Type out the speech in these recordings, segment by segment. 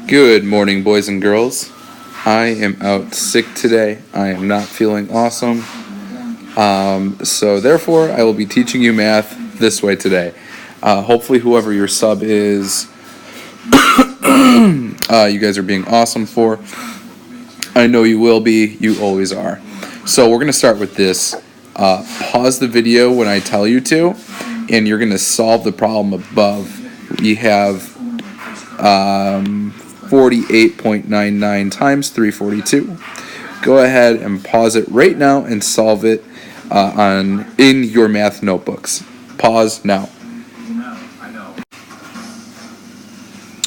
Good morning, boys and girls. I am out sick today. I am not feeling awesome. So therefore, I will be teaching you math this way today. Hopefully, whoever your sub is, you guys are being awesome for. I know you will be. You always are. So we're going to start with this. Pause the video when I tell you to, and you're going to solve the problem above. We have 48.99 times 342. Go ahead and pause it right now and solve it in your math notebooks. Pause now.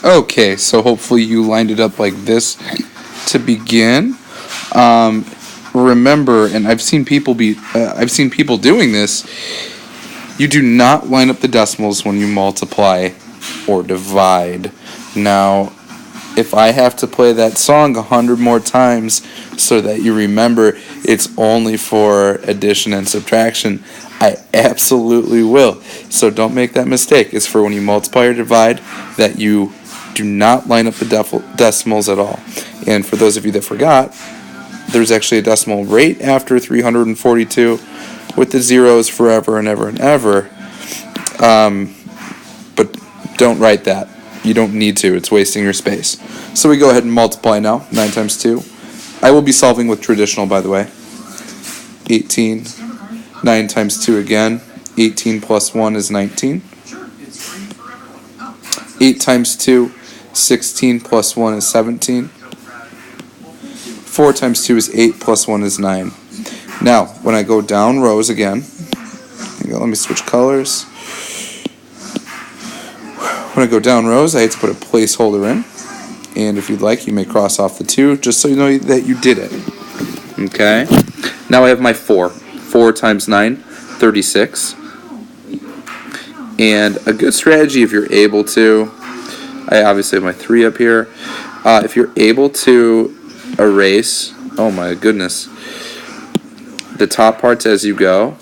Okay, so hopefully you lined it up like this to begin. Remember, and I've seen people doing this. You do not line up the decimals when you multiply or divide. Now, if I have to play that song 100 more times so that you remember it's only for addition and subtraction, I absolutely will. So don't make that mistake. It's for when you multiply or divide that you do not line up the decimals at all. And for those of you that forgot, there's actually a decimal right after 342 with the zeros forever and ever and ever. But don't write that. You don't need to. It's wasting your space. So we go ahead and multiply now. 9 times 2. I will be solving with traditional, by the way. 18. 9 times 2 again. 18 plus 1 is 19. 8 times 2. 16 plus 1 is 17. 4 times 2 is 8 plus 1 is 9. Now, when I go down rows again, let me switch colors. When I go down rows, I have to put a placeholder in. And if you'd like, you may cross off the 2, just so you know that you did it. Okay? Now I have my 4. 4 times 9, 36. And a good strategy, if you're able to, I obviously have my 3 up here. If you're able to erase, oh my goodness, the top parts as you go,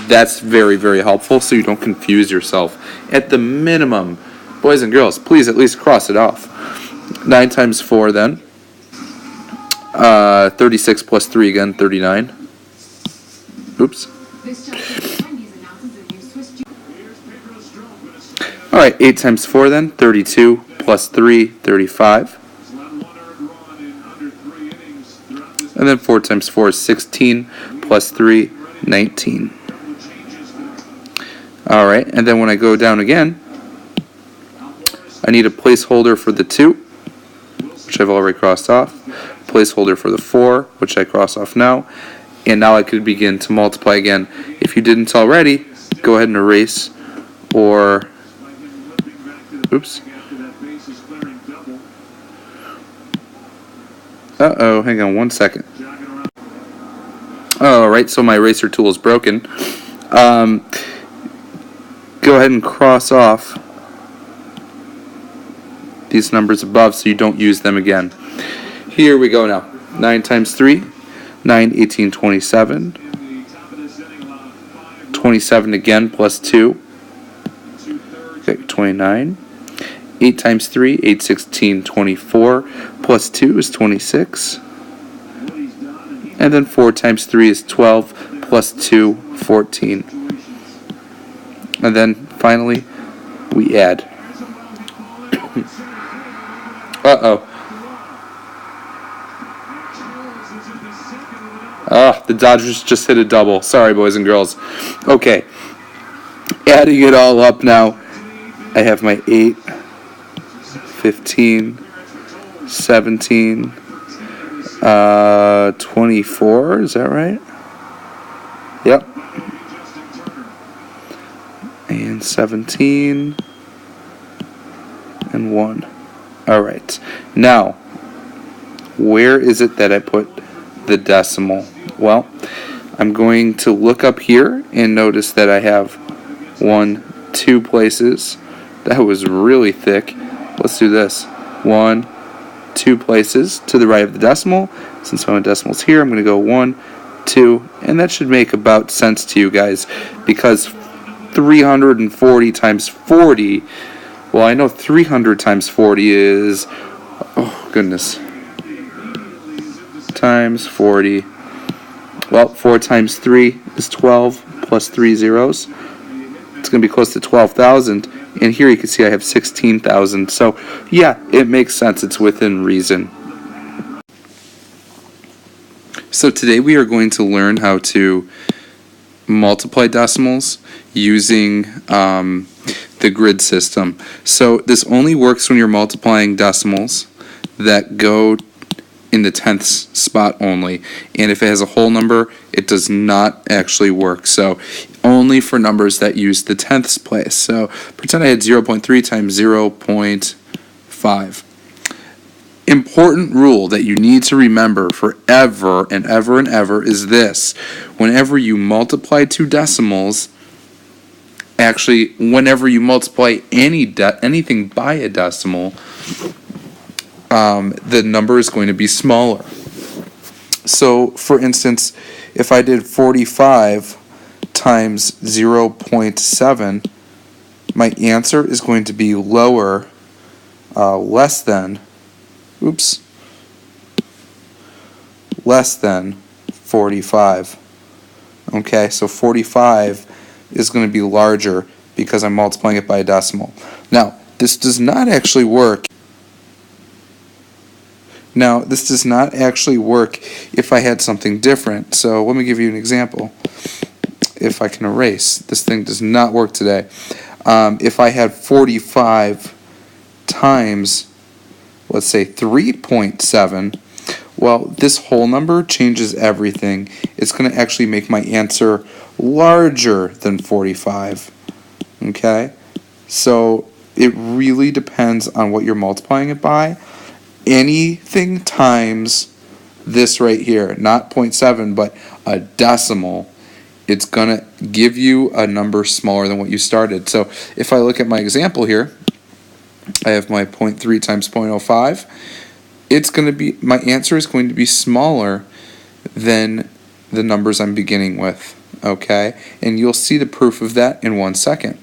that's very, very helpful so you don't confuse yourself. At the minimum, boys and girls, please at least cross it off. 9 times 4 then. 36 plus 3 again, 39. Oops. Alright, 8 times 4 then, 32 plus 3, 35. And then 4 times 4 is 16 plus 3, 19. Alright, and then when I go down again, I need a placeholder for the 2, which I've already crossed off. Placeholder for the 4, which I cross off now. And now I could begin to multiply again. If you didn't already, go ahead and erase or... Oops. Uh-oh, hang on one second. Alright, so my eraser tool is broken. Go ahead and cross off these numbers above so you don't use them again. Here we go now. 9 times 3, 9, 18, 27. 27 again plus 2. Okay, 29. 8 times 3, 8, 16, 24. Plus 2 is 26. And then 4 times 3 is 12. Plus 2, 14. And then finally, we add. Uh-oh. The Dodgers just hit a double. Sorry, boys and girls. Okay. Adding it all up now. I have my 8, 15, 17, 24. Is that right? Yep. And 17 and 1. Alright. Now, where is it that I put the decimal? Well, I'm going to look up here and notice that I have 1, 2 places. That was really thick. Let's do this. 1, 2 places to the right of the decimal. Since my decimal's here, I'm going to go 1, 2, and that should make about sense to you guys because 340 times 40 Well, I know 300 times 40 is, oh goodness, times 40. Well, 4 times 3 is 12 plus 3 zeros. It's going to be close to 12,000. And here you can see I have 16,000. So, yeah, it makes sense. It's within reason. So today we are going to learn how to multiply decimals using the grid system. So this only works when you're multiplying decimals that go in the tenths spot only, and if it has a whole number, it does not actually work. So only for numbers that use the tenths place. So pretend I had 0.3 times 0.5. Important rule that you need to remember forever and ever and ever is this: whenever you multiply two decimals, actually whenever you multiply anything by a decimal, the number is going to be smaller. So, for instance, if I did 45 times 0.7, my answer is going to be less than 45. Okay, so 45 is going to be larger because I'm multiplying it by a decimal. Now, this does not actually work. If I had something different. So let me give you an example. If I can erase, this thing does not work today. If I had 45 times, let's say 3.7, well, this whole number changes everything. It's going to actually make my answer larger than 45. Okay? So it really depends on what you're multiplying it by. Anything times this right here, not 0.7, but a decimal, it's going to give you a number smaller than what you started. So if I look at my example here, I have my 0.3 times 0.05. My answer is going to be smaller than the numbers I'm beginning with, okay? And you'll see the proof of that in 1 second.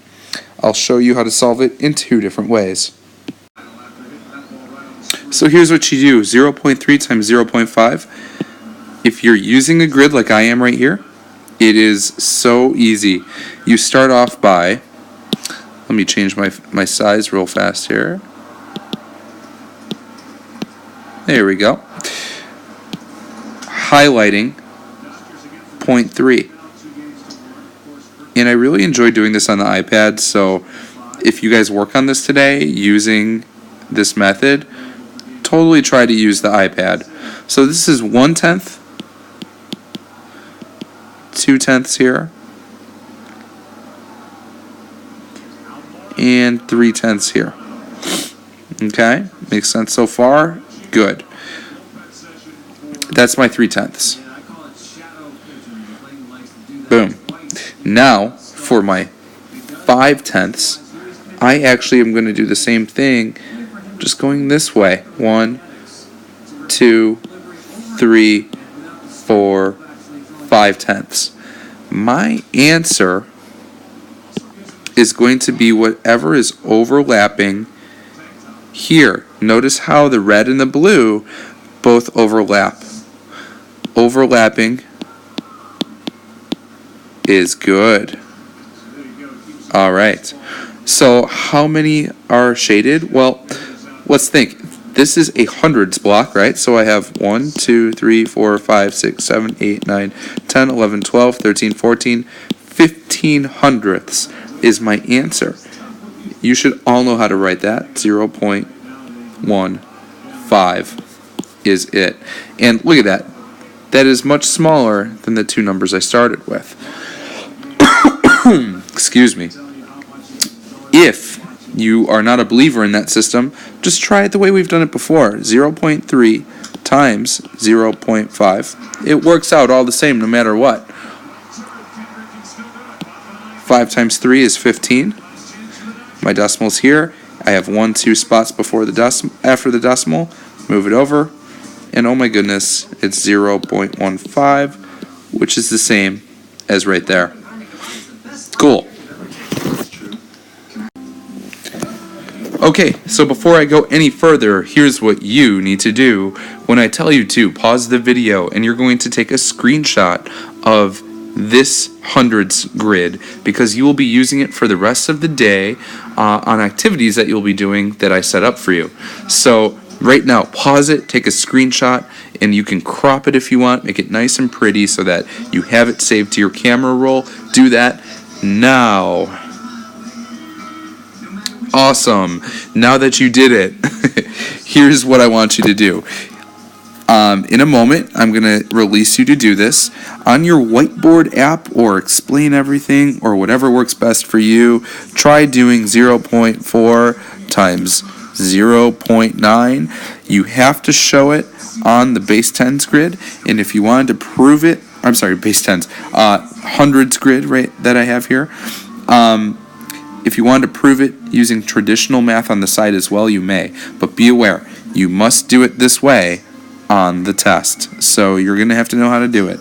I'll show you how to solve it in 2 different ways. So here's what you do: 0.3 times 0.5. If you're using a grid like I am right here, it is so easy. You start off by, let me change my size real fast here. There we go. Highlighting 0.3. And I really enjoy doing this on the iPad, so if you guys work on this today using this method, totally try to use the iPad. So this is 1/10, 2/10 here, and 3/10 here. Okay, makes sense so far? Good. That's my 3/10. Boom. Now, for my 5/10, I actually am going to do the same thing, just going this way. 1, 2, 3, 4, 5/10. My answer is going to be whatever is overlapping here. Notice how the red and the blue both overlap. Overlapping is good. All right. So how many are shaded? Well, let's think. This is a hundreds block, right? So I have 1, 2, 3, 4, 5, 6, 7, 8, 9, 10, 11, 12, 13, 14, 15 hundredths is my answer. You should all know how to write that. 0.15 is it. And look at that. That is much smaller than the 2 numbers I started with. Excuse me. If you are not a believer in that system, just try it the way we've done it before. 0.3 times 0.5. It works out all the same no matter what. 5 times 3 is 15. My decimal's here. I have 1, 2 spots before the after the decimal. Move it over. And oh my goodness, it's 0.15, which is the same as right there. Cool. Okay, so before I go any further, here's what you need to do. When I tell you to, pause the video and you're going to take a screenshot of this hundreds grid because you will be using it for the rest of the day on activities that you'll be doing that I set up for you. So right now, pause it, take a screenshot, and you can crop it if you want, make it nice and pretty so that you have it saved to your camera roll. Do that now. Awesome. Now that you did it, here's what I want you to do. In a moment, I'm going to release you to do this. On your whiteboard app or explain everything or whatever works best for you, try doing 0.4 times 0.9. You have to show it on the base 10s grid, and if you wanted to prove it, I'm sorry, base 10s, hundreds grid right that I have here. If you wanted to prove it using traditional math on the side as well, you may. But be aware, you must do it this way on the test. So you're going to have to know how to do it.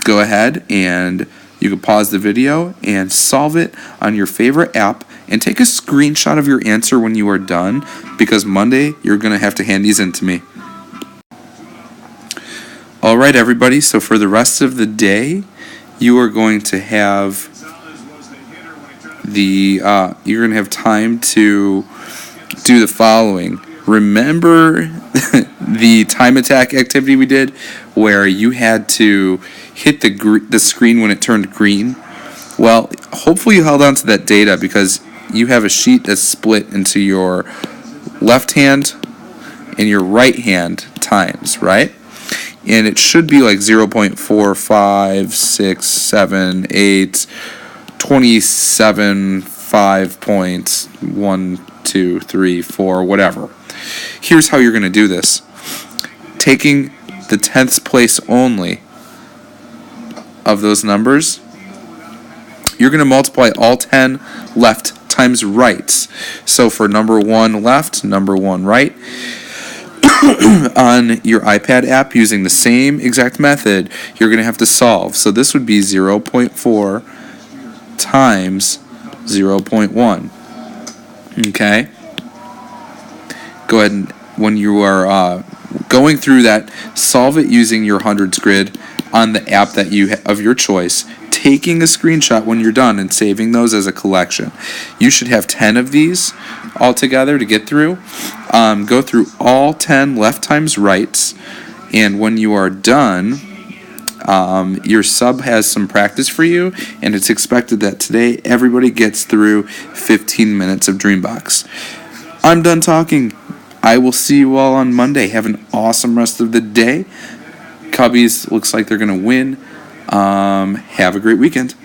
Go ahead and you can pause the video and solve it on your favorite app and take a screenshot of your answer when you are done, because Monday you're going to have to hand these in to me. All right, everybody. So for the rest of the day, you are going to have you're going to have time to do the following. Remember the time attack activity we did where you had to hit the screen when it turned green? Well, hopefully you held on to that data because you have a sheet that's split into your left hand and your right hand times, right? And it should be like 0.4, 5, 6, 7, 8, 27, 5.1, 2, 3, 4, whatever. Here's how you're going to do this. Taking the 10th place only of those numbers, you're going to multiply all 10 left times rights. So for number 1 left, number 1 right, on your iPad app using the same exact method, you're going to have to solve. So this would be 0.4 times 0.1. Okay? Go ahead and when you are going through that, solve it using your hundreds grid on the app that you of your choice, taking a screenshot when you're done and saving those as a collection. You should have 10 of these all together to get through. Go through all 10 left times rights, and when you are done, your sub has some practice for you, and it's expected that today everybody gets through 15 minutes of Dreambox. I'm done talking. I will see you all on Monday. Have an awesome rest of the day. Cubbies looks like they're going to win. Have a great weekend.